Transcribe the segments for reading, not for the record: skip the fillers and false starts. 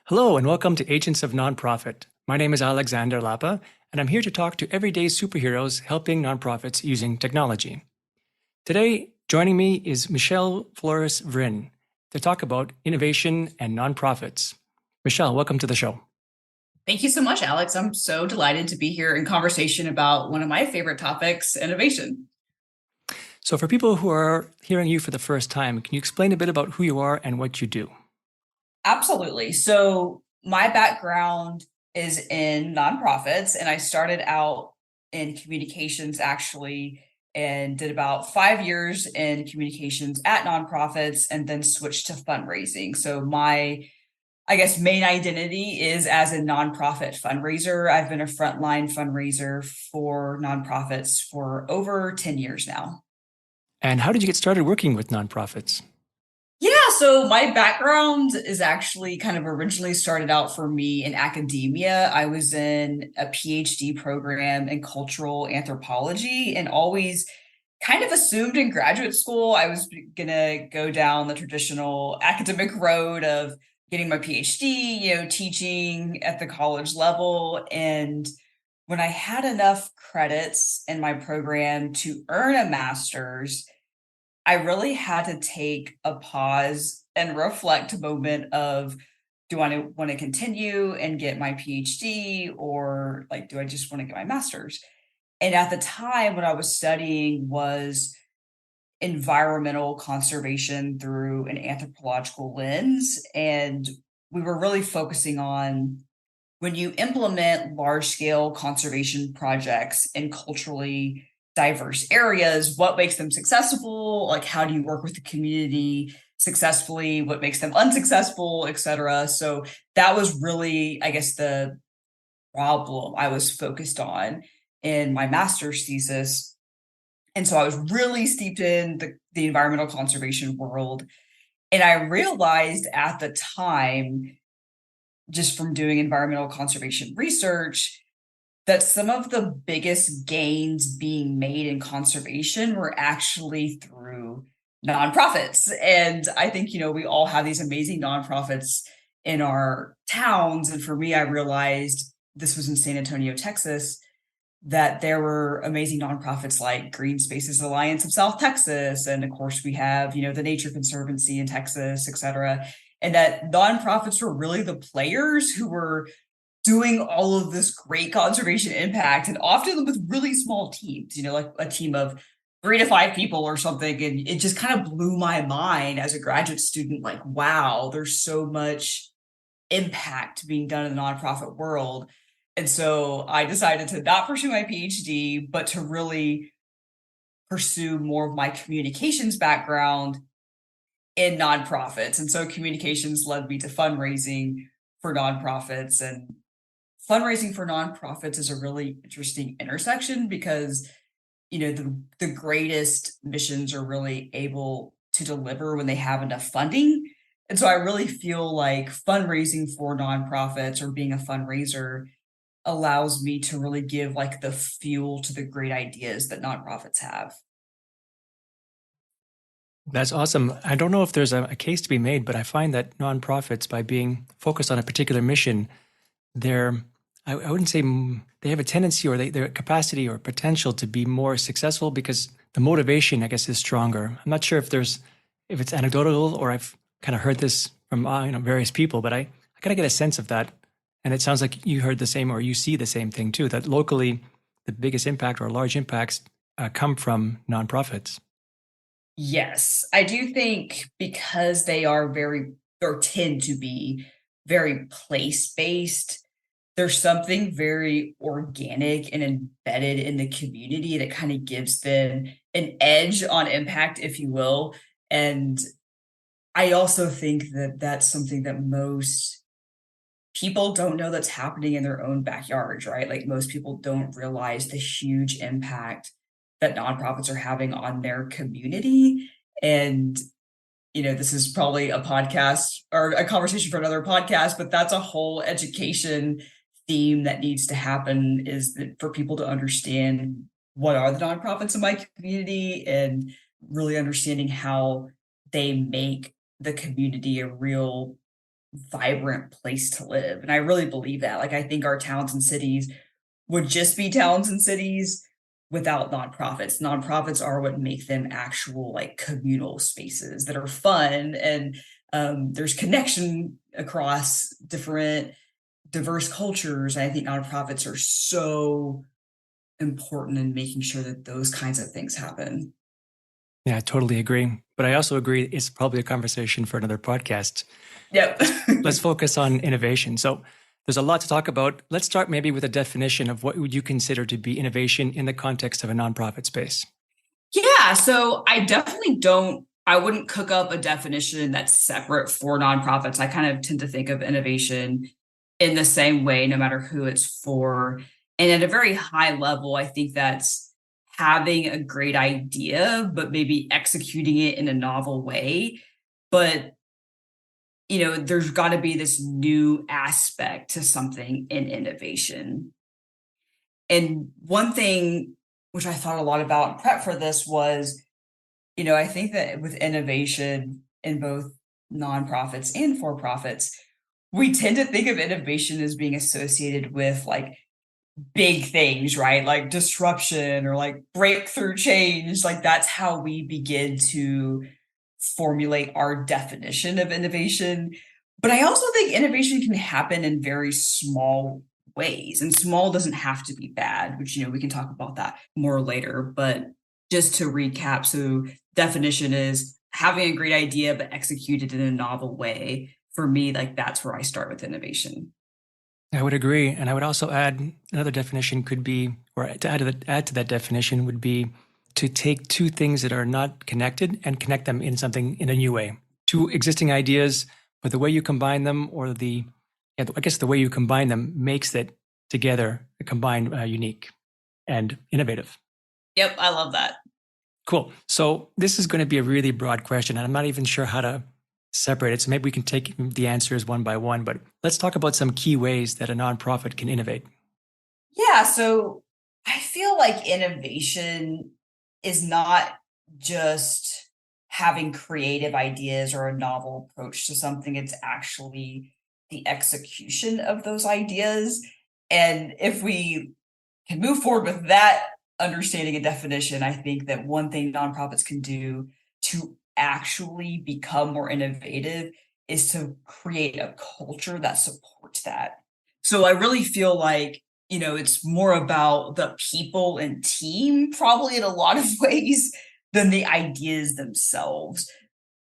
Hello, and welcome to Agents of Nonprofit. My name is Alexander Lapa, and I'm here to talk to everyday superheroes helping nonprofits using technology. Today, joining me is Michelle Flores Vryn to talk about innovation and nonprofits. Michelle, welcome to the show. Thank you so much, Alex. I'm so delighted to be here in conversation about one of my favorite topics, innovation. So, for people who are hearing you for the first time, can you explain a bit about who you are and what you do? Absolutely. So, my background is in nonprofits, and I started out in communications actually, and did about 5 years in communications at nonprofits, and then switched to fundraising. So, I guess, main identity is as a nonprofit fundraiser. I've been a frontline fundraiser for nonprofits for over 10 years now. And how did you get started working with nonprofits? Yeah, so my background is actually kind of originally started out for me in academia. I was in a PhD program in cultural anthropology and always kind of assumed in graduate school I was going to go down the traditional academic road of getting my PhD, teaching at the college level. And when I had enough credits in my program to earn a master's, I really had to take a pause and reflect moment of, do I want to continue and get my PhD, or like, do I just want to get my master's? And at the time, what I was studying was environmental conservation through an anthropological lens. And we were really focusing on, when you implement large scale conservation projects in culturally diverse areas, what makes them successful? Like, how do you work with the community successfully? What makes them unsuccessful, et cetera? So that was really, I guess, the problem I was focused on in my master's thesis. And so I was really steeped in the environmental conservation world. And I realized at the time, just from doing environmental conservation research, that some of the biggest gains being made in conservation were actually through nonprofits. And I think, we all have these amazing nonprofits in our towns. And for me, I realized, this was in San Antonio, Texas, that there were amazing nonprofits like Green Spaces Alliance of South Texas. And of course, we have, the Nature Conservancy in Texas, et cetera. And that nonprofits were really the players who were doing all of this great conservation impact, and often with really small teams, like a team of 3 to 5 people or something. And it just kind of blew my mind as a graduate student, like, wow, there's so much impact being done in the nonprofit world. And so I decided to not pursue my PhD, but to really pursue more of my communications background in nonprofits. And so communications led me to fundraising for nonprofits. And fundraising for nonprofits is a really interesting intersection because, the greatest missions are really able to deliver when they have enough funding. And so I really feel like fundraising for nonprofits, or being a fundraiser, allows me to really give like the fuel to the great ideas that nonprofits have. That's awesome. I don't know if there's a case to be made, but I find that nonprofits, by being focused on a particular mission, I wouldn't say they have a tendency, or their capacity or potential to be more successful, because the motivation, I guess, is stronger. I'm not sure if it's anecdotal, or I've kind of heard this from various people, but I kind of get a sense of that. And it sounds like you heard the same, or you see the same thing too, that locally the biggest impact or large impacts come from nonprofits. Yes, I do think because they are very, or tend to be very place based, there's something very organic and embedded in the community that kind of gives them an edge on impact, if you will. And I also think that that's something that most people don't know that's happening in their own backyards, right? Like, most people don't realize the huge impact that nonprofits are having on their community. And, this is probably a podcast or a conversation for another podcast, but that's a whole education theme that needs to happen, is that for people to understand what are the nonprofits in my community, and really understanding how they make the community a real vibrant place to live. And I really believe that. Like, I think our towns and cities would just be towns and cities without nonprofits. Nonprofits are what make them actual like communal spaces that are fun, and there's connection across different diverse cultures. I think nonprofits are so important in making sure that those kinds of things happen. Yeah, I totally agree. But I also agree it's probably a conversation for another podcast. Yep. Let's focus on innovation. So there's a lot to talk about. Let's start maybe with a definition of what would you consider to be innovation in the context of a nonprofit space. Yeah, so I wouldn't cook up a definition that's separate for nonprofits. I kind of tend to think of innovation in the same way, no matter who it's for. And at a very high level, I think that's having a great idea, but maybe executing it in a novel way. But, there's got to be this new aspect to something in innovation. And one thing which I thought a lot about in prep for this was, I think that with innovation in both nonprofits and for profits, we tend to think of innovation as being associated with like big things, right? Like disruption or like breakthrough change. Like that's how we begin to formulate our definition of innovation. But I also think innovation can happen in very small ways, and small doesn't have to be bad, which, we can talk about that more later. But just to recap, so definition is having a great idea, but executed in a novel way. For me, like that's where I start with innovation. I would agree. And I would also add another definition could be, or to add to that definition would be to take two things that are not connected and connect them in something in a new way. Two existing ideas, but the way you combine them I guess the way you combine them makes it together combined unique and innovative. Yep, I love that. Cool. So this is going to be a really broad question, and I'm not even sure how to separate it. So maybe we can take the answers one by one, but let's talk about some key ways that a nonprofit can innovate. Yeah, so I feel like innovation is not just having creative ideas or a novel approach to something. It's actually the execution of those ideas. And if we can move forward with that understanding and definition, I think that one thing nonprofits can do to actually become more innovative is to create a culture that supports that. So I really feel like, it's more about the people and team, probably in a lot of ways, than the ideas themselves.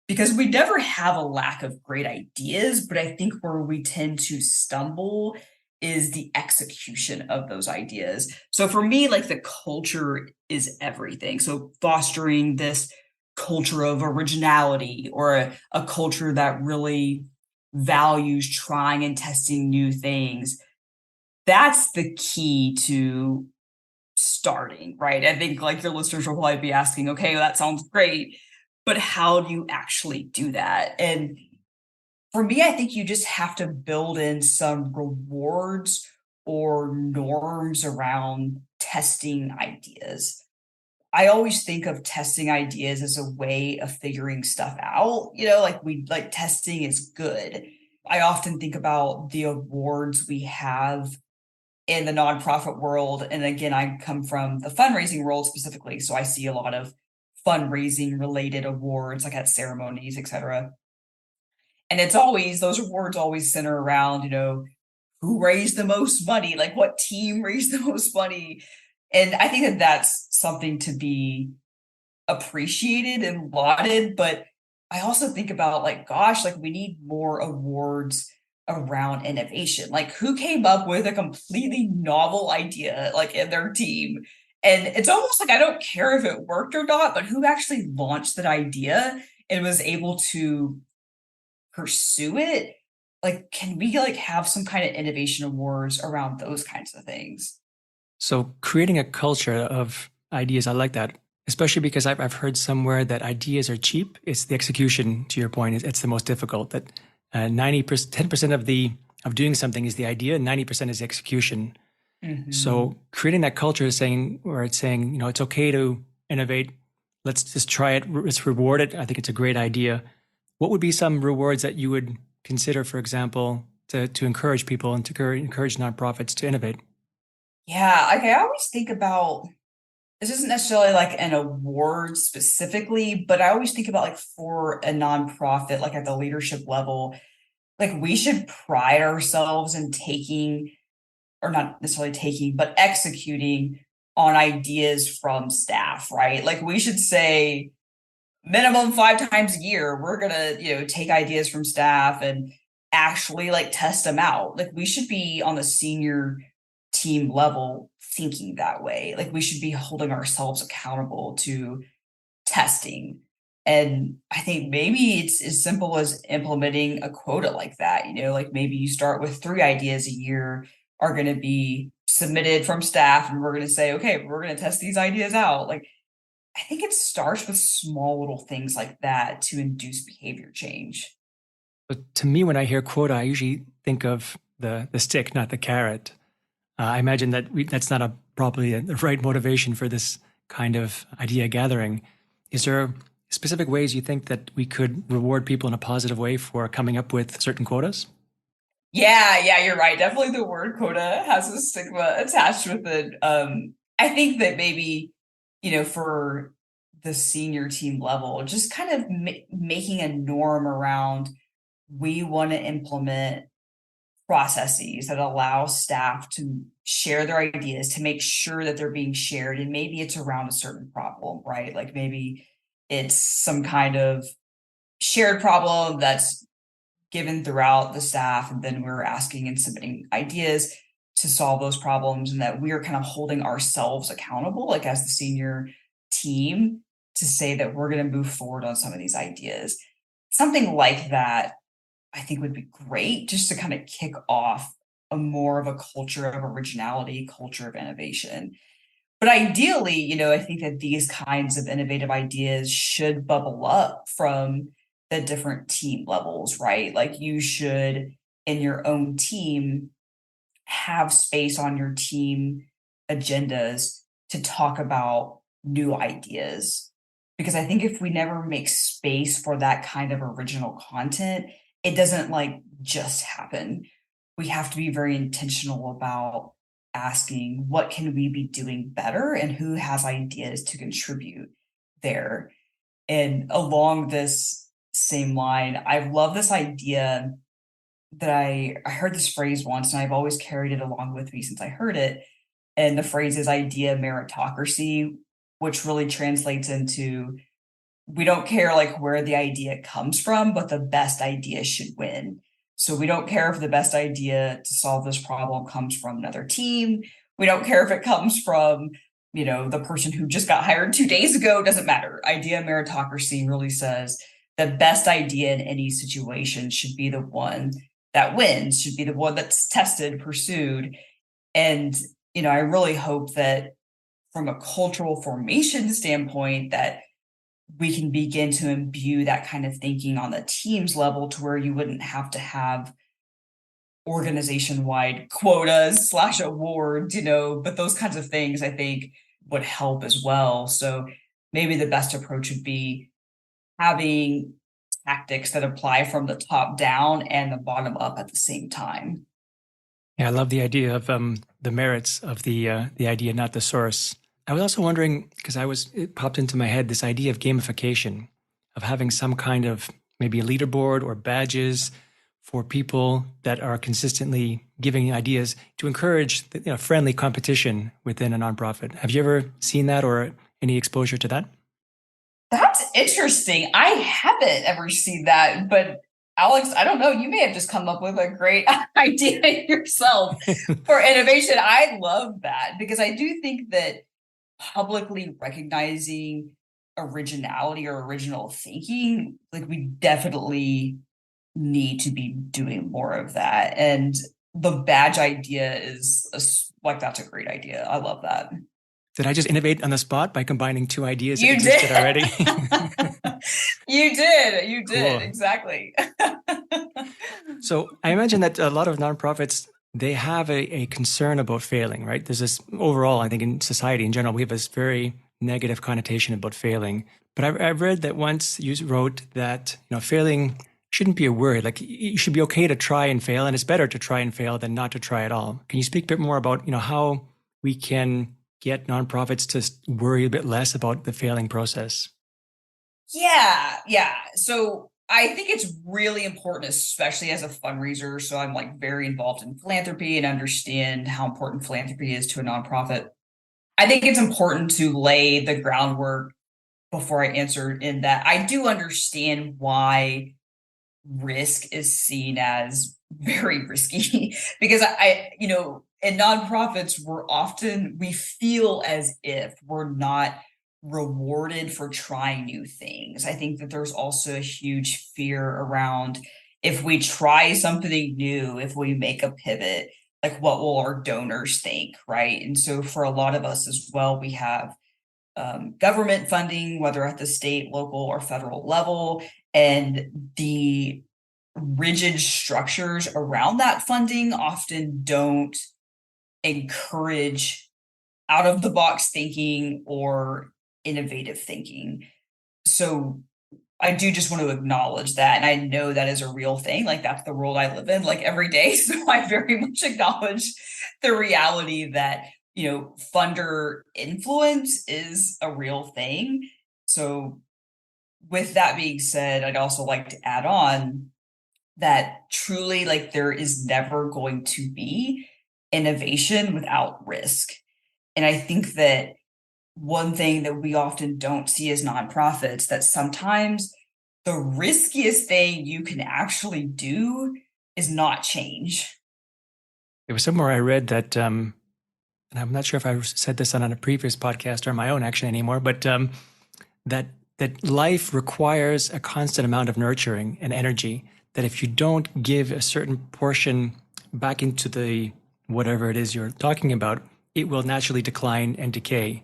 Because we never have a lack of great ideas, but I think where we tend to stumble is the execution of those ideas. So for me, like the culture is everything. So fostering this culture of originality, or a culture that really values trying and testing new things, that's the key to starting, right? I think like your listeners will probably be asking, okay, well, that sounds great, but how do you actually do that? And for me, I think you just have to build in some rewards or norms around testing ideas. I always think of testing ideas as a way of figuring stuff out, like testing is good. I often think about the awards we have in the nonprofit world. And again, I come from the fundraising world specifically. So I see a lot of fundraising related awards, like at ceremonies, et cetera. And those awards always center around, who raised the most money, like what team raised the most money. And I think that that's something to be appreciated and lauded. But I also think about like, gosh, like we need more awards around innovation. Like who came up with a completely novel idea, like in their team? And it's almost like, I don't care if it worked or not, but who actually launched that idea and was able to pursue it? Like, can we like have some kind of innovation awards around those kinds of things? So creating a culture of ideas, I like that, especially because I've heard somewhere that ideas are cheap. It's the execution, to your point, it's the most difficult. That 90%, 10% of doing something is the idea, and 90% is the execution. Mm-hmm. So creating that culture is saying, it's okay to innovate. Let's just try it. Let's reward it. I think it's a great idea. What would be some rewards that you would consider, for example, to encourage people and to encourage nonprofits to innovate? Yeah, okay, I always think about this isn't necessarily like an award specifically, but I always think about like for a nonprofit, like at the leadership level, like we should pride ourselves in taking, or not necessarily taking, but executing on ideas from staff, right? Like we should say minimum 5 times a year, we're gonna, take ideas from staff and actually like test them out. Like we should be on the senior team level thinking that way. Like we should be holding ourselves accountable to testing. And I think maybe it's as simple as implementing a quota like that. Like maybe you start with 3 ideas a year are going to be submitted from staff, and we're going to say, okay, we're going to test these ideas out. Like, I think it starts with small little things like that to induce behavior change. But to me, when I hear quota, I usually think of the stick, not the carrot. I imagine that that's not a probably the right motivation for this kind of idea gathering. Is there specific ways you think that we could reward people in a positive way for coming up with certain quotas? Yeah, you're right. Definitely the word quota has a stigma attached with it. I think that maybe, for the senior team level, just kind of making a norm around we want to implement processes that allow staff to share their ideas to make sure that they're being shared. And maybe it's around a certain problem, right? Like maybe it's some kind of shared problem that's given throughout the staff, and then we're asking and submitting ideas to solve those problems, and that we are kind of holding ourselves accountable, like as the senior team, to say that we're going to move forward on some of these ideas. Something like that, I think, would be great just to kind of kick off a more of a culture of originality, culture of innovation. But ideally, I think that these kinds of innovative ideas should bubble up from the different team levels, right? Like you should, in your own team, have space on your team agendas to talk about new ideas. Because I think if we never make space for that kind of original content, it doesn't like just happen. We have to be very intentional about asking what can we be doing better and who has ideas to contribute there. And along this same line, I love this idea that I heard this phrase once, and I've always carried it along with me since I heard it. And the phrase is idea meritocracy, which really translates into we don't care like where the idea comes from, but the best idea should win. So we don't care if the best idea to solve this problem comes from another team. We don't care if it comes from, the person who just got hired 2 days ago. It doesn't matter. Idea meritocracy really says the best idea in any situation should be the one that wins, should be the one that's tested, pursued. And, I really hope that from a cultural formation standpoint, that we can begin to imbue that kind of thinking on the teams level to where you wouldn't have to have organization-wide quotas / awards, but those kinds of things I think would help as well. So maybe the best approach would be having tactics that apply from the top down and the bottom up at the same time. Yeah, I love the idea of the merits of the idea, not the source. I was also wondering, because it popped into my head, this idea of gamification, of having some kind of maybe a leaderboard or badges for people that are consistently giving ideas to encourage friendly competition within a nonprofit. Have you ever seen that or any exposure to that? That's interesting. I haven't ever seen that, but Alex, I don't know. You may have just come up with a great idea yourself for innovation. I love that because I do think that publicly recognizing originality or original thinking, like we definitely need to be doing more of that. And the badge idea is like, that's a great idea. I love that. Did I just innovate on the spot by combining two ideas that You existed did. already? You did Cool. exactly. So I imagine that a lot of nonprofits, they have a concern about failing, right? There's this overall, I think in society in general, we have this very negative connotation about failing. But I've read that once you wrote that failing shouldn't be a worry. Like you should be okay to try and fail, and it's better to try and fail than not to try at all. Can you speak a bit more about, how we can get nonprofits to worry a bit less about the failing process? Yeah. So I think it's really important, especially as a fundraiser. So I'm like very involved in philanthropy and understand how important philanthropy is to a nonprofit. I think it's important to lay the groundwork before I answer in that I do understand why risk is seen as very risky because in nonprofits we feel as if we're not rewarded for trying new things. I think that there's also a huge fear around if we try something new, if we make a pivot, like what will our donors think, right? And so for a lot of us as well, we have government funding, whether at the state, local, or federal level, and the rigid structures around that funding often don't encourage out of the box thinking or innovative thinking. So I do just want to acknowledge that. And I know that is a real thing. Like that's the world I live in like every day. So I very much acknowledge the reality that, funder influence is a real thing. So with that being said, I'd also like to add on that truly like there is never going to be innovation without risk. And I think that one thing that we often don't see as nonprofits that sometimes the riskiest thing you can actually do is not change. It was somewhere I read that, and I'm not sure if I said this on a previous podcast or my own actually anymore, but that life requires a constant amount of nurturing and energy. That if you don't give a certain portion back into the whatever it is you're talking about, it will naturally decline and decay.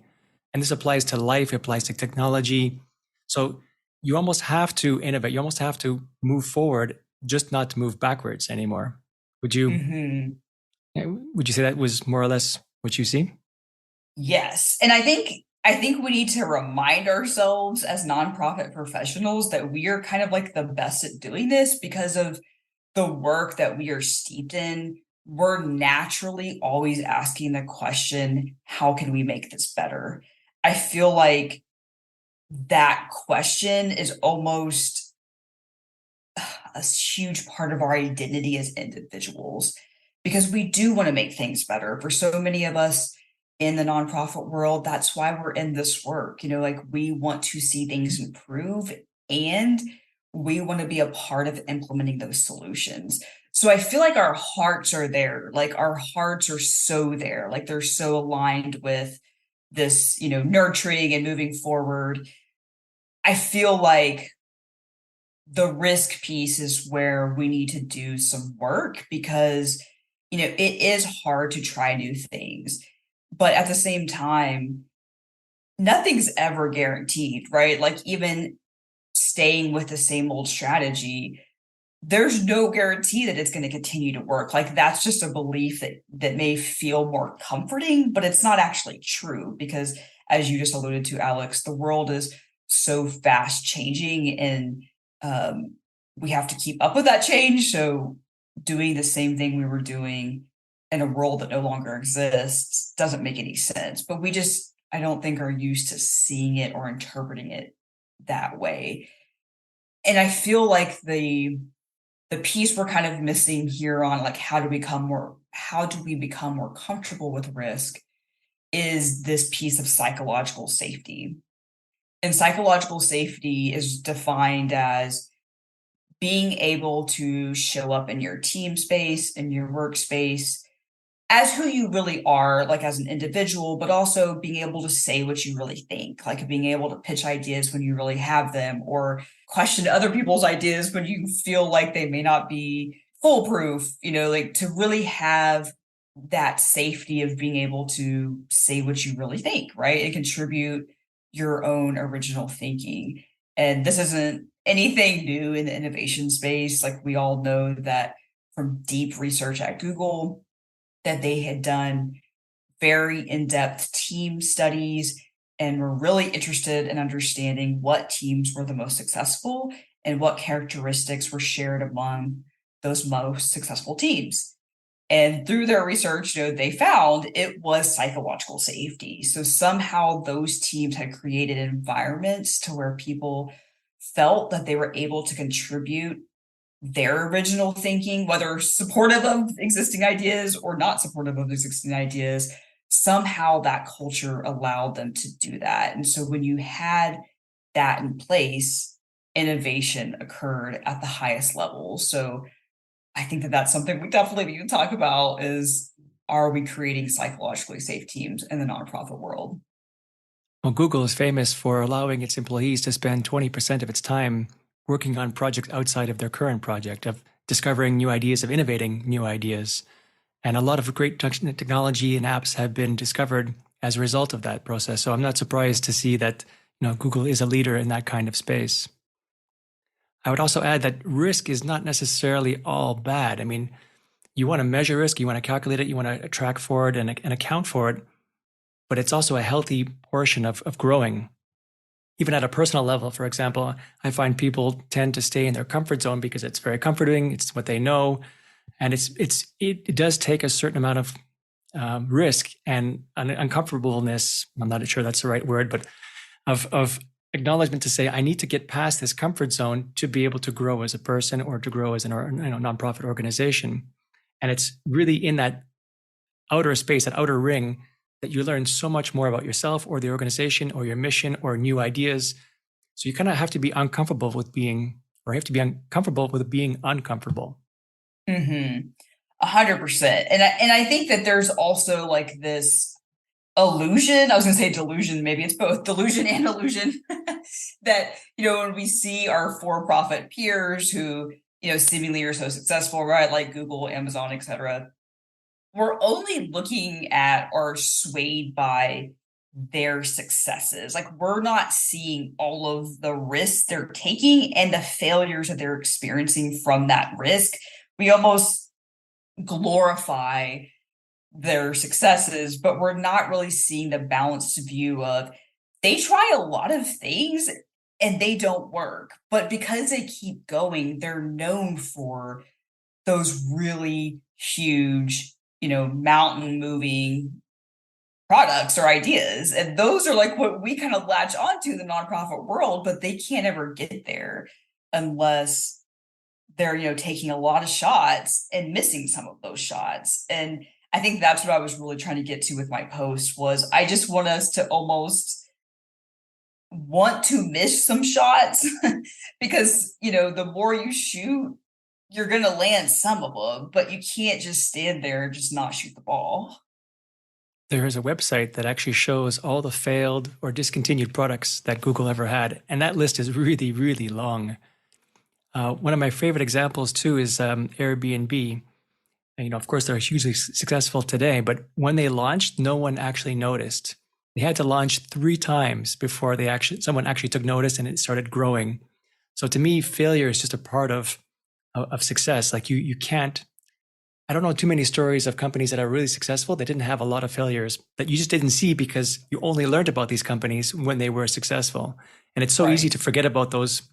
And this applies to life, it applies to technology. So you almost have to innovate. You almost have to move forward, just not to move backwards anymore. Would you Mm-hmm. would you say that was more or less what you see? Yes. And I think we need to remind ourselves as nonprofit professionals that we are kind of like the best at doing this because of the work that we are steeped in. We're naturally always asking the question, how can we make this better? I feel like that question is almost a huge part of our identity as individuals because we do want to make things better. For so many of us in the nonprofit world, that's why we're in this work. Like we want to see things improve and we want to be a part of implementing those solutions. So I feel like our hearts are there. Like our hearts are so there. Like they're so aligned with this, nurturing and moving forward. I feel like the risk piece is where we need to do some work because it is hard to try new things, but at the same time nothing's ever guaranteed, right? Like even staying with the same old strategy, there's no guarantee that it's going to continue to work. Like that's just a belief that may feel more comforting, but it's not actually true because as you just alluded to, Alex, the world is so fast changing and we have to keep up with that change. So doing the same thing we were doing in a world that no longer exists doesn't make any sense. But we just, I don't think, are used to seeing it or interpreting it that way. And I feel like the piece we're kind of missing here on like how do we become more comfortable with risk is this piece of psychological safety. And psychological safety is defined as being able to show up in your team space, in your workspace, as who you really are, like as an individual, but also being able to say what you really think, like being able to pitch ideas when you really have them, or question other people's ideas when you feel like they may not be foolproof, like to really have that safety of being able to say what you really think, right? And contribute your own original thinking. And this isn't anything new in the innovation space. Like we all know that from deep research at Google, that they had done very in-depth team studies and were really interested in understanding what teams were the most successful and what characteristics were shared among those most successful teams. And through their research, they found it was psychological safety. So somehow those teams had created environments to where people felt that they were able to contribute their original thinking, whether supportive of existing ideas or not supportive of existing ideas. Somehow that culture allowed them to do that. And so when you had that in place, innovation occurred at the highest level. So I think that that's something we definitely need to talk about is, are we creating psychologically safe teams in the nonprofit world? Well, Google is famous for allowing its employees to spend 20% of its time working on projects outside of their current project, of discovering new ideas, of innovating new ideas. And a lot of great technology and apps have been discovered as a result of that process. So I'm not surprised to see that Google is a leader in that kind of space. I would also add that risk is not necessarily all bad. I mean, you want to measure risk, you want to calculate it, you want to track for it and account for it, but it's also a healthy portion of growing. Even at a personal level, for example, I find people tend to stay in their comfort zone because it's very comforting, it's what they know, and it does take a certain amount of risk and uncomfortableness. I'm not sure that's the right word, but of acknowledgement to say, I need to get past this comfort zone to be able to grow as a person or to grow as a nonprofit organization. And it's really in that outer space, that outer ring, that you learn so much more about yourself or the organization or your mission or new ideas. So you kind of have to be uncomfortable with being, or you have to be uncomfortable with being uncomfortable. 100%. And I think that there's also like this illusion. I was going to say delusion. Maybe it's both delusion and illusion that, when we see our for-profit peers who, seemingly are so successful, right? Like Google, Amazon, etc. We're only looking at or swayed by their successes. Like we're not seeing all of the risks they're taking and the failures that they're experiencing from that risk. We almost glorify their successes, but we're not really seeing the balanced view of they try a lot of things and they don't work. But because they keep going, they're known for those really huge, mountain moving products or ideas. And those are like what we kind of latch onto in the nonprofit world, but they can't ever get there unless they're, taking a lot of shots and missing some of those shots. And I think that's what I was really trying to get to with my post was I just want us to almost want to miss some shots because, the more you shoot, you're going to land some of them, but you can't just stand there and just not shoot the ball. There is a website that actually shows all the failed or discontinued products that Google ever had. And that list is really, really long. One of my favorite examples, too, is Airbnb. And, of course, they're hugely successful today, but when they launched, no one actually noticed. They had to launch 3 times before someone actually took notice and it started growing. So to me, failure is just a part of success. Like you can't, I don't know too many stories of companies that are really successful that didn't have a lot of failures that you just didn't see because you only learned about these companies when they were successful. And it's so easy to forget about those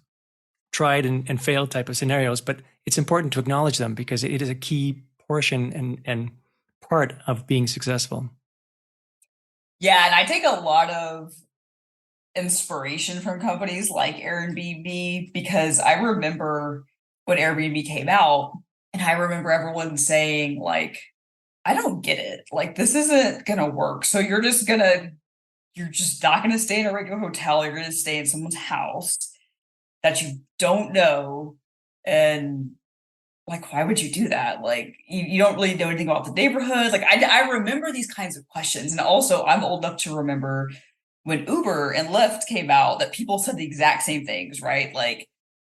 tried and failed type of scenarios, but it's important to acknowledge them because it is a key portion and part of being successful. Yeah, and I take a lot of inspiration from companies like Airbnb because I remember when Airbnb came out and I remember everyone saying like, I don't get it. Like this isn't going to work. So you're just not going to stay in a regular hotel. You're going to stay in someone's house that you don't know. And like, why would you do that? Like, you don't really know anything about the neighborhood. Like, I remember these kinds of questions. And also, I'm old enough to remember when Uber and Lyft came out that people said the exact same things, right? Like,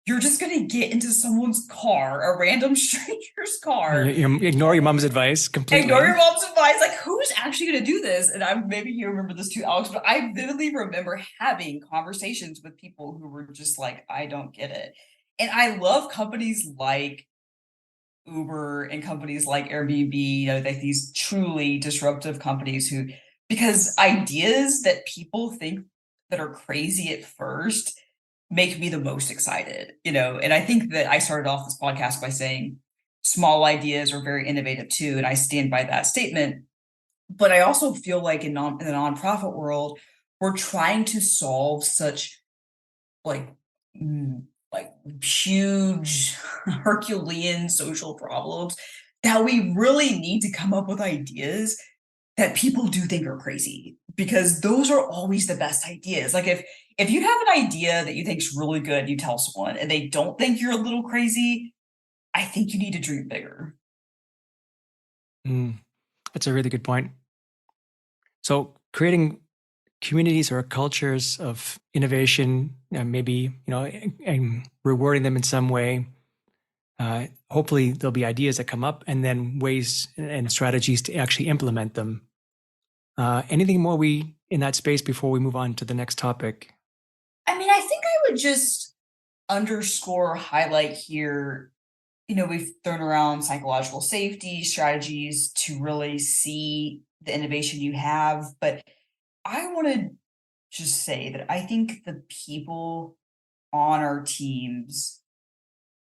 you're just going to get into someone's car, a random stranger's car. You ignore your mom's advice completely. Ignore your mom's advice. Like, who's actually going to do this? And maybe you remember this too, Alex, but I vividly remember having conversations with people who were just like, I don't get it. And I love companies like Uber and companies like Airbnb, like these truly disruptive companies because ideas that people think that are crazy at first make me the most excited, and I think that I started off this podcast by saying small ideas are very innovative too, and I stand by that statement. But I also feel like in the nonprofit world, we're trying to solve such like like huge Herculean social problems that we really need to come up with ideas that people do think are crazy, because those are always the best ideas. Like if you have an idea that you think's really good, you tell someone and they don't think you're a little crazy, I think you need to dream bigger. Mm, that's a really good point. So creating communities or cultures of innovation, maybe, and rewarding them in some way. Hopefully there'll be ideas that come up and then ways and strategies to actually implement them. Anything more we in that space before we move on to the next topic? I mean, I think I would just underscore, highlight here, we've thrown around psychological safety strategies to really see the innovation you have, but I want to just say that I think the people on our teams,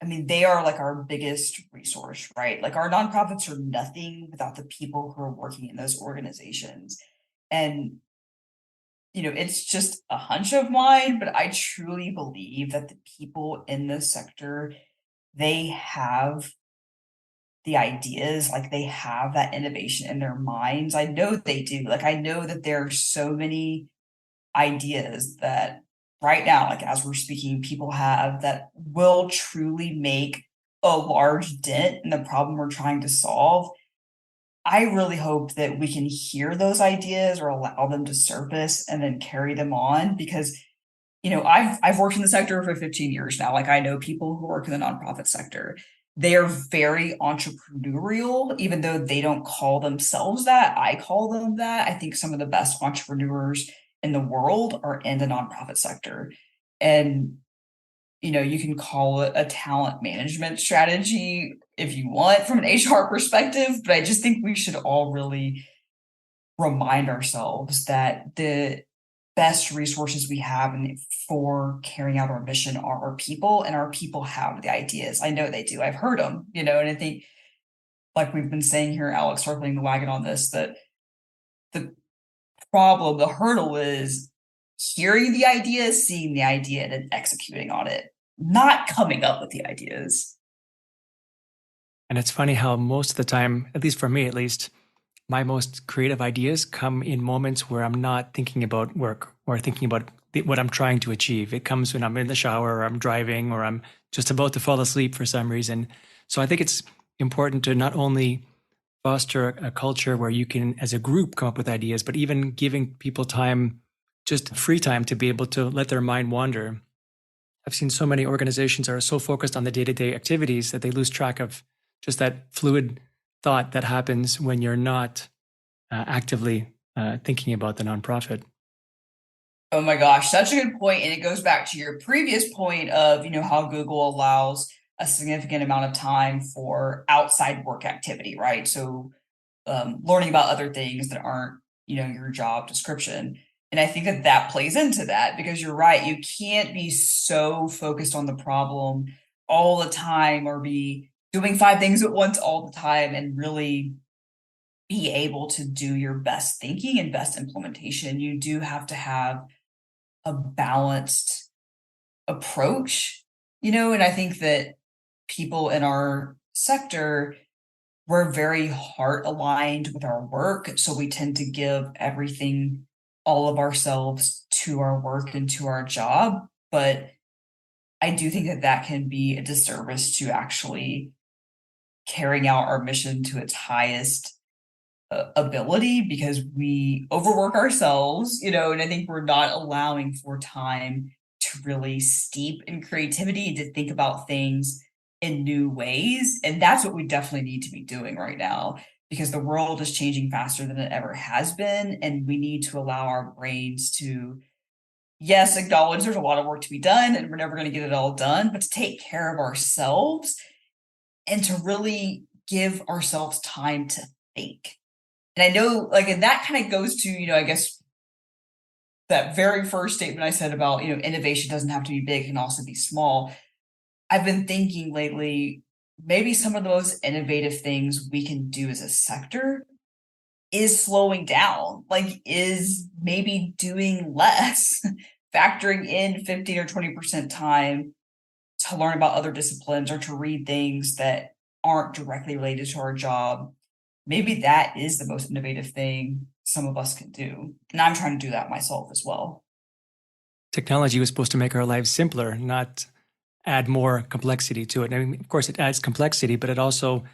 I mean, they are like our biggest resource, right? Like our nonprofits are nothing without the people who are working in those organizations. And, it's just a hunch of mine, but I truly believe that the people in this sector, they have the ideas, like they have that innovation in their minds. I know they do. Like I know that there are so many ideas that right now, like as we're speaking, people have that will truly make a large dent in the problem we're trying to solve. I really hope that we can hear those ideas or allow them to surface and then carry them on, because I've worked in the sector for 15 years now. Like I know people who work in the nonprofit sector. They are very entrepreneurial, even though they don't call themselves that. I call them that. I think some of the best entrepreneurs in the world are in the nonprofit sector. And you can call it a talent management strategy if you want from an HR perspective, but I just think we should all really remind ourselves that the best resources we have for carrying out our mission are our people, and our people have the ideas. I know they do. I've heard them, and I think, like we've been saying here, Alex, circling the wagon on this, that the the hurdle is hearing the idea, seeing the idea, and then executing on it, not coming up with the ideas. And it's funny how most of the time, at least for me at least, my most creative ideas come in moments where I'm not thinking about work or thinking about what I'm trying to achieve. It comes when I'm in the shower or I'm driving or I'm just about to fall asleep for some reason. So I think it's important to not only foster a culture where you can, as a group, come up with ideas, but even giving people time, just free time to be able to let their mind wander. I've seen so many organizations are so focused on the day-to-day activities that they lose track of just that fluid thought that happens when you're not actively thinking about the nonprofit. Oh my gosh, such a good point. And it goes back to your previous point of, how Google allows a significant amount of time for outside work activity, right? So learning about other things that aren't, your job description. And I think that that plays into that, because you're right. You can't be so focused on the problem all the time, or be doing 5 things at once all the time, and really be able to do your best thinking and best implementation. You do have to have a balanced approach, and I think that people in our sector, we're very heart aligned with our work. So we tend to give everything, all of ourselves, to our work and to our job. But I do think that that can be a disservice to actually carrying out our mission to its highest ability, because we overwork ourselves, and I think we're not allowing for time to really steep in creativity and to think about things in new ways. And that's what we definitely need to be doing right now, because the world is changing faster than it ever has been. And we need to allow our brains to, yes, acknowledge there's a lot of work to be done and we're never going to get it all done, but to take care of ourselves and to really give ourselves time to think. And I know, like, and that kind of goes to, I guess that very first statement I said about, innovation doesn't have to be big, it can also be small. I've been thinking lately, maybe some of the most innovative things we can do as a sector is slowing down, like is maybe doing less, factoring in 15 or 20% time to learn about other disciplines or to read things that aren't directly related to our job. Maybe that is the most innovative thing some of us can do. And I'm trying to do that myself as well. Technology was supposed to make our lives simpler, not add more complexity to it. I mean, of course, it adds complexity, but it also,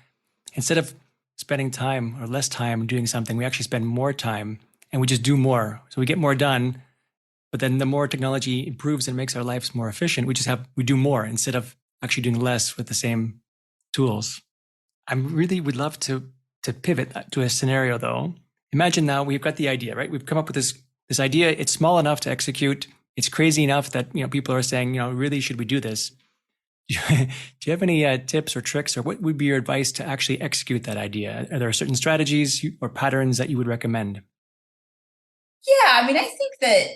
instead of spending time or less time doing something, we actually spend more time and we just do more. So we get more done. But then the more technology improves and makes our lives more efficient, we do more instead of actually doing less with the same tools. I really would love to pivot to a scenario though. Imagine now we've got the idea, right? We've come up with this idea. It's small enough to execute. It's crazy enough that people are saying, really, should we do this? Do you have any tips or tricks, or what would be your advice to actually execute that idea? Are there certain strategies or patterns that you would recommend? Yeah, I mean, I think that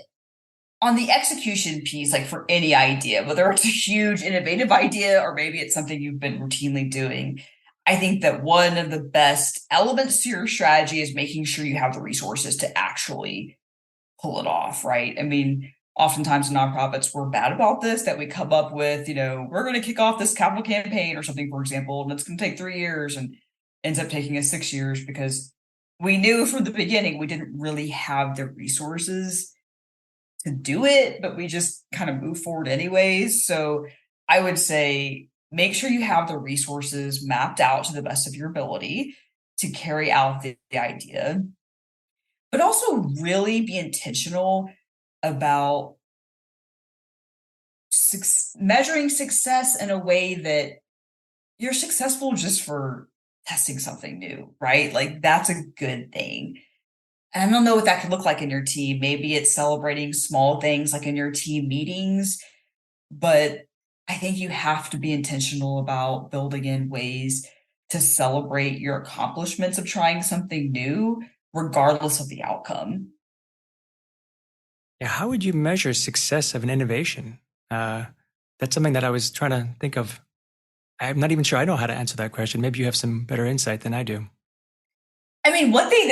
on the execution piece, like for any idea, whether it's a huge innovative idea or maybe it's something you've been routinely doing, I think that one of the best elements to your strategy is making sure you have the resources to actually pull it off, right? I mean, oftentimes nonprofits, we're bad about this, that we come up with, we're going to kick off this capital campaign or something, for example, and it's going to take 3 years and ends up taking us 6 years because we knew from the beginning we didn't really have the resources to do it, but we just kind of move forward anyways. So I would say make sure you have the resources mapped out to the best of your ability to carry out the idea, but also really be intentional about measuring success in a way that you're successful just for testing something new, right? Like that's a good thing. And I don't know what that could look like in your team. Maybe it's celebrating small things like in your team meetings, but I think you have to be intentional about building in ways to celebrate your accomplishments of trying something new, regardless of the outcome. Yeah, how would you measure success of an innovation? Uh, that's something that I was trying to think of. I'm not even sure I know how to answer that question. Maybe you have some better insight than I do. I mean, one thing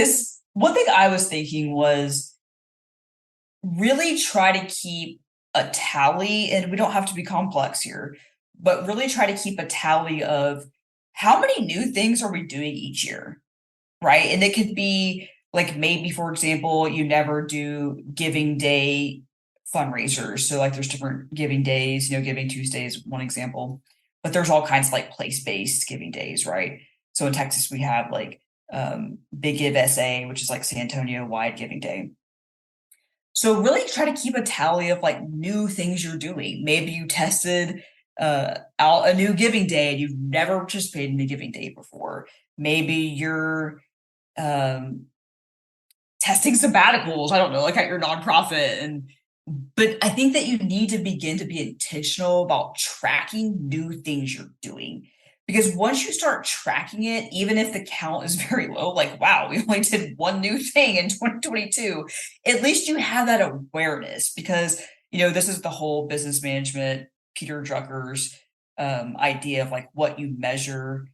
I was thinking was really try to keep a tally, and we don't have to be complex here, but really try to keep a tally of how many new things are we doing each year, right? And it could be like maybe, for example, you never do giving day fundraisers. So like there's different giving days, Giving Tuesday is one example, but there's all kinds of like place-based giving days, right? So in Texas, we have like Big Give SA, which is like San Antonio wide giving day. So really try to keep a tally of like new things you're doing. Maybe you tested out a new giving day and you've never participated in a giving day before. Maybe you're um, testing sabbaticals. I don't know, like at your nonprofit. But I think that you need to begin to be intentional about tracking new things you're doing. Because once you start tracking it, even if the count is very low, like, wow, we only did one new thing in 2022, at least you have that awareness. Because, this is the whole business management, Peter Drucker's idea of like what you measure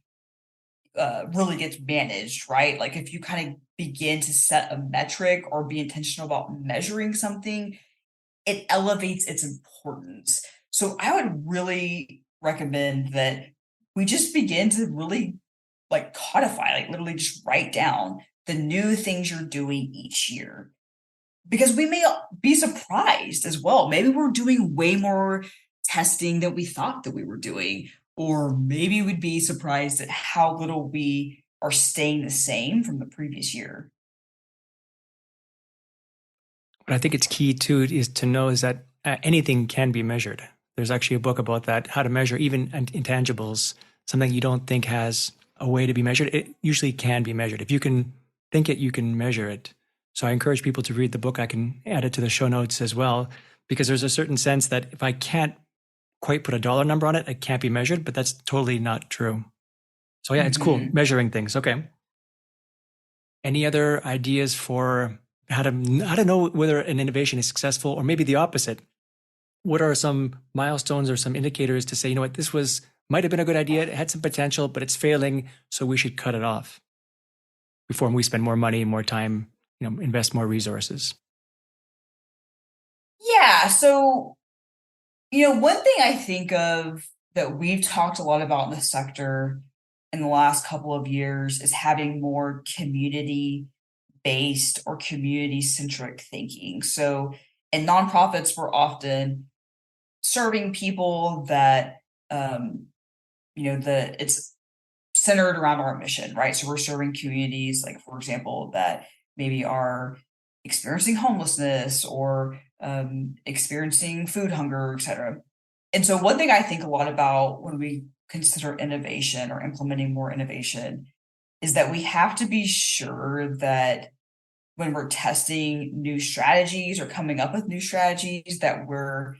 really gets managed, right? Like if you kind of begin to set a metric or be intentional about measuring something, it elevates its importance. So I would really recommend that we just begin to really like codify, like literally just write down the new things you're doing each year. Because we may be surprised as well. Maybe we're doing way more testing than we thought that we were doing. Or maybe we'd be surprised at how little we are staying the same from the previous year. What I think it's key too is to know is that anything can be measured. There's actually a book about that, how to measure even intangibles, something you don't think has a way to be measured. It usually can be measured. If you can think it, you can measure it. So I encourage people to read the book. I can add it to the show notes as well, because there's a certain sense that if I can't quite put a dollar number on it, it can't be measured, but that's totally not true. So yeah, it's cool Mhm. measuring things. Okay. Any other ideas for how to know whether an innovation is successful, or maybe the opposite. What are some milestones or some indicators to say, you know what, this was might have been a good idea, it had some potential, but it's failing, so we should cut it off before we spend more money, more time, invest more resources. Yeah. So, one thing I think of that we've talked a lot about in the sector in the last couple of years is having more community based or community centric thinking. So, in nonprofits, we're often serving people that, it's centered around our mission, right? So we're serving communities, like, for example, that maybe are experiencing homelessness or experiencing food hunger, et cetera. And so, one thing I think a lot about when we consider innovation or implementing more innovation is that we have to be sure that when we're testing new strategies or coming up with new strategies, that we're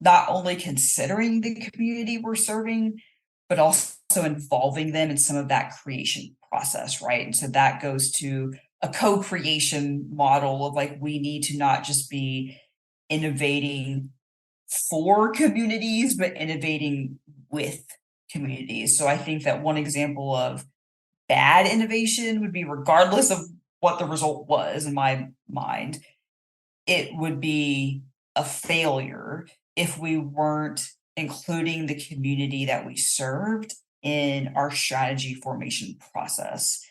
not only considering the community we're serving, but also involving them in some of that creation process, right? And so that goes to a co-creation model of, like, we need to not just be innovating for communities, but innovating with communities. So I think that one example of bad innovation would be, regardless of what the result was in my mind, it would be a failure if we weren't including the community that we served in our strategy formation process.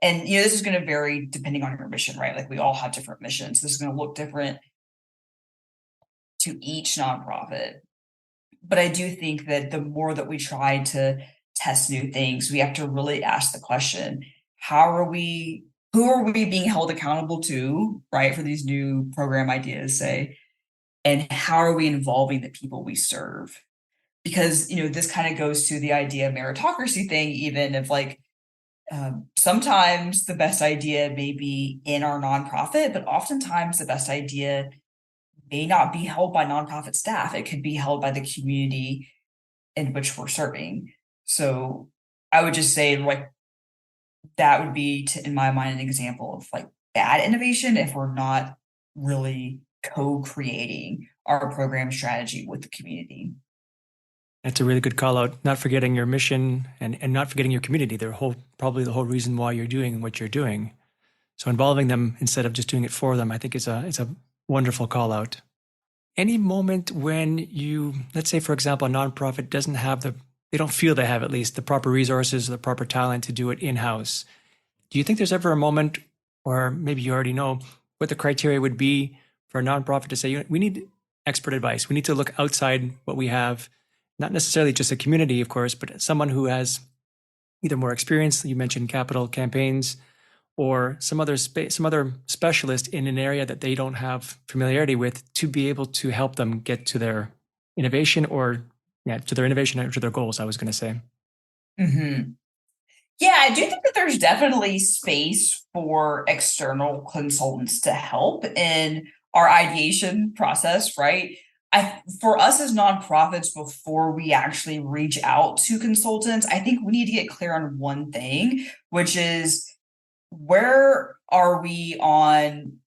And this is going to vary depending on your mission, right? Like, we all have different missions. This is going to look different to each nonprofit. But I do think that the more that we try to test new things, we have to really ask the question, who are we being held accountable to, right, for these new program ideas, say, and how are we involving the people we serve? Because, this kind of goes to the idea of meritocracy thing, even of, like, sometimes the best idea may be in our nonprofit, but oftentimes the best idea may not be held by nonprofit staff. It could be held by the community in which we're serving. So I would just say, like, that would be, in my mind, an example of, like, bad innovation if we're not really co-creating our program strategy with the community. That's a really good call out. Not forgetting your mission and not forgetting your community. They're probably the whole reason why you're doing what you're doing. So involving them instead of just doing it for them, I think is a wonderful call out. Any moment when let's say, for example, a nonprofit they don't feel they have, at least, the proper resources, the proper talent to do it in-house. Do you think there's ever a moment, or maybe you already know, what the criteria would be for a nonprofit to say, we need expert advice. We need to look outside what we have, not necessarily just a community, of course, but someone who has either more experience, you mentioned capital campaigns, or some other specialist in an area that they don't have familiarity with, to be able to help them get to their innovation, or to their innovation or to their goals, I was going to say. Mm-hmm. Yeah, I do think that there's definitely space for external consultants to help in our ideation process, right? For us as nonprofits, before we actually reach out to consultants, I think we need to get clear on one thing, which is, where are we on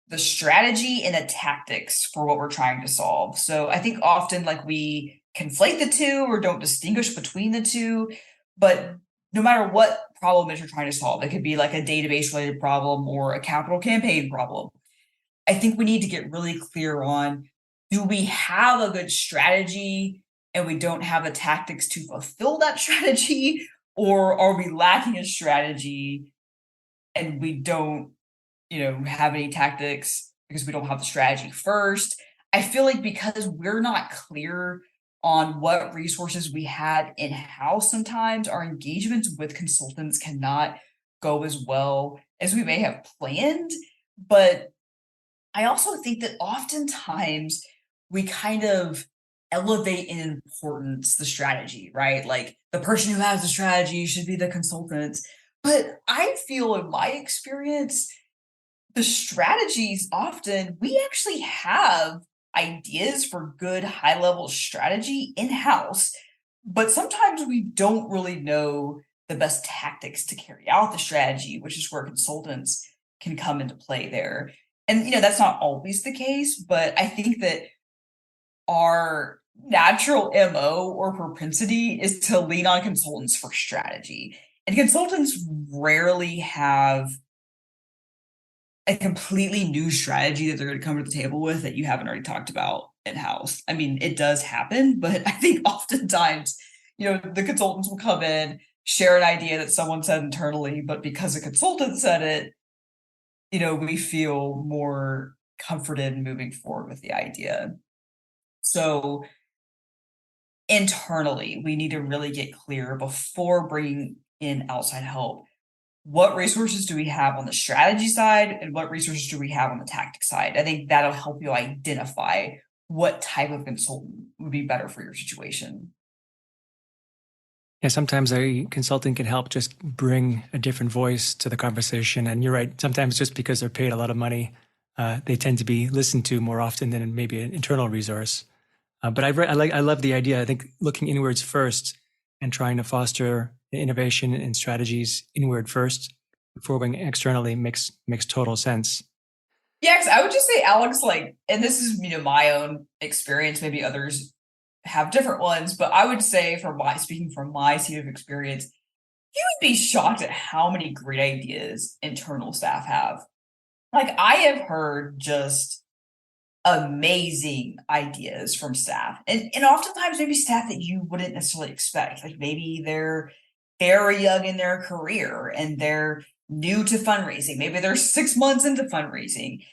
the strategy and the tactics for what we're trying to solve? So I think often, like, we conflate the two or don't distinguish between the two, but no matter what problem is you're trying to solve, it could be like a database related problem or a capital campaign problem. I think we need to get really clear on, do we have a good strategy and we don't have the tactics to fulfill that strategy? Or are we lacking a strategy and we don't, have any tactics because we don't have the strategy first? I feel like because we're not clear on what resources we have in-house, sometimes our engagements with consultants cannot go as well as we may have planned. But I also think that oftentimes we kind of elevate in importance the strategy, right? Like, the person who has the strategy should be the consultant. But I feel, in my experience, the strategies, often we actually have ideas for good high level strategy in house, but sometimes we don't really know the best tactics to carry out the strategy, which is where consultants can come into play there. And, that's not always the case, but I think that our natural MO or propensity is to lean on consultants for strategy. And consultants rarely have a completely new strategy that they're going to come to the table with that you haven't already talked about in-house. I mean, it does happen, but I think oftentimes, the consultants will come in, share an idea that someone said internally, but because a consultant said it, we feel more comforted in moving forward with the idea. So internally, we need to really get clear before bringing in outside help. What resources do we have on the strategy side and what resources do we have on the tactic side? I think that'll help you identify what type of consultant would be better for your situation. Yeah, sometimes a consultant can help just bring a different voice to the conversation. And you're right, sometimes just because they're paid a lot of money, they tend to be listened to more often than maybe an internal resource. But I love the idea. I think looking inwards first and trying to foster innovation and strategies inward first before going externally makes total sense. Yeah, because I would just say, Alex, and this is my own experience. Maybe others have different ones, but I would say, speaking from my seat of experience, you would be shocked at how many great ideas internal staff have. Like, I have heard just amazing ideas from staff, and oftentimes maybe staff that you wouldn't necessarily expect. Like, maybe they're very young in their career and they're new to fundraising. Maybe they're 6 months into fundraising.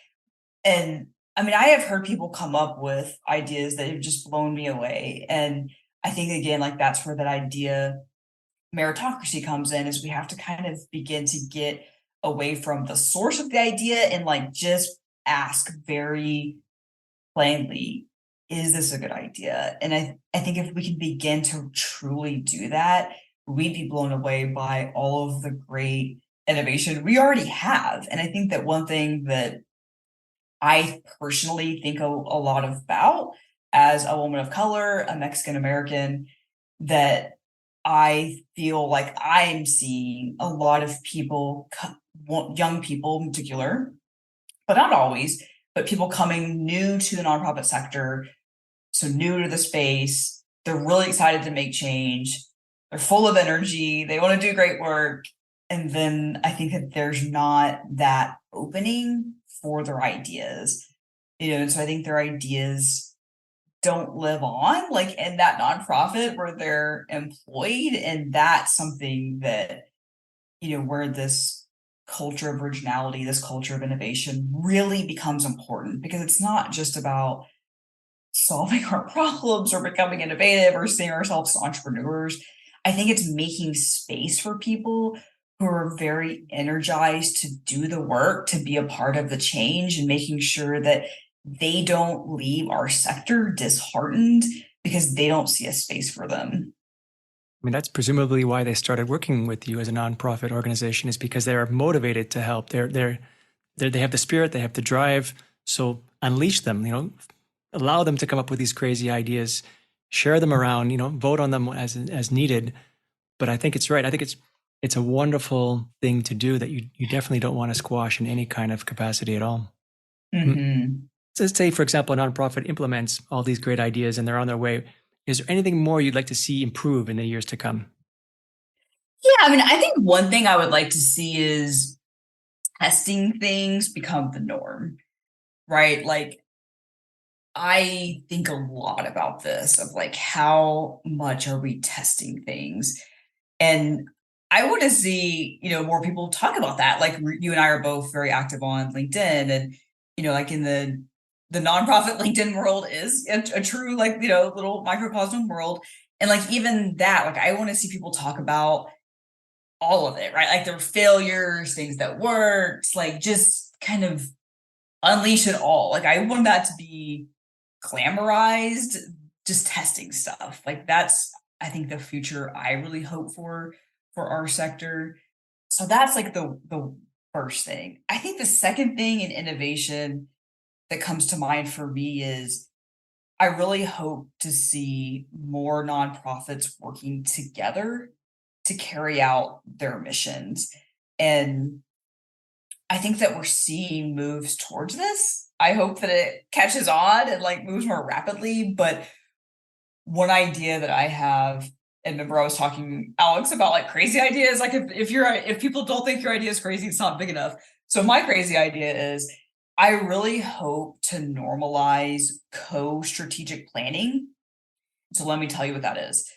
And I mean, I have heard people come up with ideas that have just blown me away. And I think, again, like, that's where that idea meritocracy comes in, is we have to kind of begin to get away from the source of the idea and just ask very plainly, is this a good idea? And I think if we can begin to truly do that, we'd be blown away by all of the great innovation we already have. And I think that one thing that I personally think a lot about, as a woman of color, a Mexican American, that I feel like I'm seeing a lot of people, young people in particular, but not always, but people coming new to the nonprofit sector, so new to the space. They're really excited to make change. They're full of energy. They want to do great work. And then I think that there's not that opening for their ideas, and so I think their ideas don't live on in that nonprofit where they're employed. And that's something that, where this culture of originality, this culture of innovation really becomes important, because it's not just about solving our problems or becoming innovative or seeing ourselves as entrepreneurs. I think it's making space for people who are very energized to do the work, to be a part of the change, and making sure that they don't leave our sector disheartened because they don't see a space for them. I mean, that's presumably why they started working with you as a nonprofit organization, is because they are motivated to help. They have the spirit, they have the drive. So unleash them, allow them to come up with these crazy ideas, share them around, vote on them as needed. But I think it's right. I think it's a wonderful thing to do that you definitely don't want to squash in any kind of capacity at all. Mm-hmm. So let's say, for example, a nonprofit implements all these great ideas and they're on their way. Is there anything more you'd like to see improve in the years to come? Yeah, I mean, I think one thing I would like to see is testing things become the norm, right? I think a lot about this, of how much are we testing things? And I want to see, more people talk about that. Like, you and I are both very active on LinkedIn, and, in the nonprofit LinkedIn world is a true, little microcosm world. And even that, I want to see people talk about all of it, right? Like their failures, things that worked, just kind of unleash it all. I want that to be glamorized, just testing stuff. That's, I think, the future I really hope for our sector. So that's the first thing. I think the second thing in innovation that comes to mind for me is, I really hope to see more nonprofits working together to carry out their missions. And I think that we're seeing moves towards this. I hope that it catches on and like moves more rapidly. But one idea that I have, and remember I was talking, Alex, about like crazy ideas. Like if people don't think your idea is crazy, it's not big enough. So my crazy idea is I really hope to normalize co-strategic planning. So let me tell you what that is.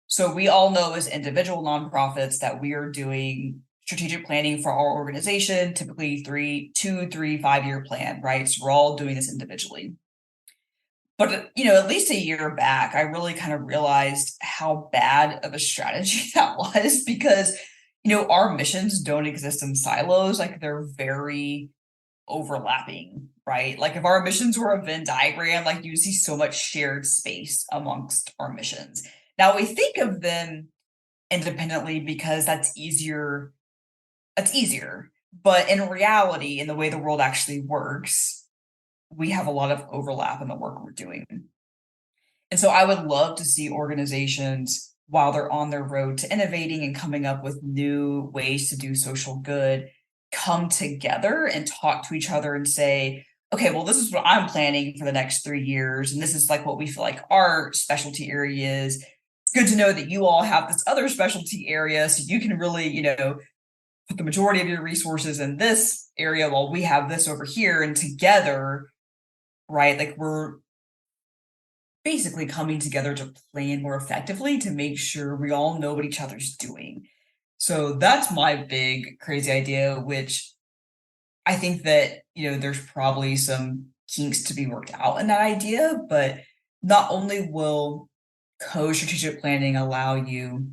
So we all know as individual nonprofits that we are doing strategic planning for our organization, typically 5-year plan, right? So we're all doing this individually. But at least a year back, I really kind of realized how bad of a strategy that was because our missions don't exist in silos, like they're very overlapping, right? Like if our missions were a Venn diagram, like you see so much shared space amongst our missions. Now we think of them independently because that's easier. That's easier. But in reality, in the way the world actually works, we have a lot of overlap in the work we're doing. And so I would love to see organizations, while they're on their road to innovating and coming up with new ways to do social good, come together and talk to each other and say, okay, well, this is what I'm planning for the next 3 years. And this is like what we feel like our specialty area is. It's good to know that you all have this other specialty area. So you can really, put the majority of your resources in this area while we have this over here. And together, right, like we're basically coming together to plan more effectively to make sure we all know what each other's doing. So that's my big crazy idea, which I think that, there's probably some kinks to be worked out in that idea, but not only will co-strategic planning allow you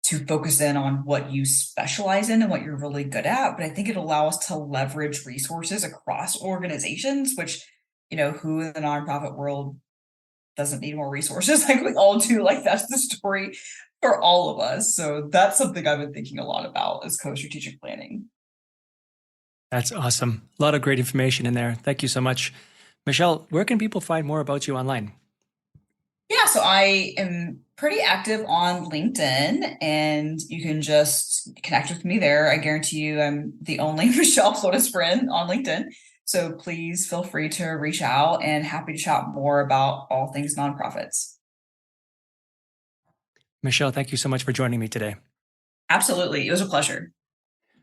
to focus in on what you specialize in and what you're really good at, but I think it allows us to leverage resources across organizations, which, who in the nonprofit world doesn't need more resources like we all do. Like that's the story for all of us. So that's something I've been thinking a lot about is co-strategic planning. That's awesome. A lot of great information in there. Thank you so much. Michelle, where can people find more about you online? Yeah, so I am pretty active on LinkedIn and you can just connect with me there. I guarantee you I'm the only Michelle Flores friend on LinkedIn. So please feel free to reach out and happy to chat more about all things nonprofits. Michelle, thank you so much for joining me today. Absolutely. It was a pleasure.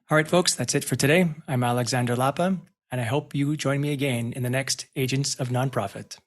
All right, folks, that's it for today. I'm Alexander Lapa, and I hope you join me again in the next Agents of Nonprofit.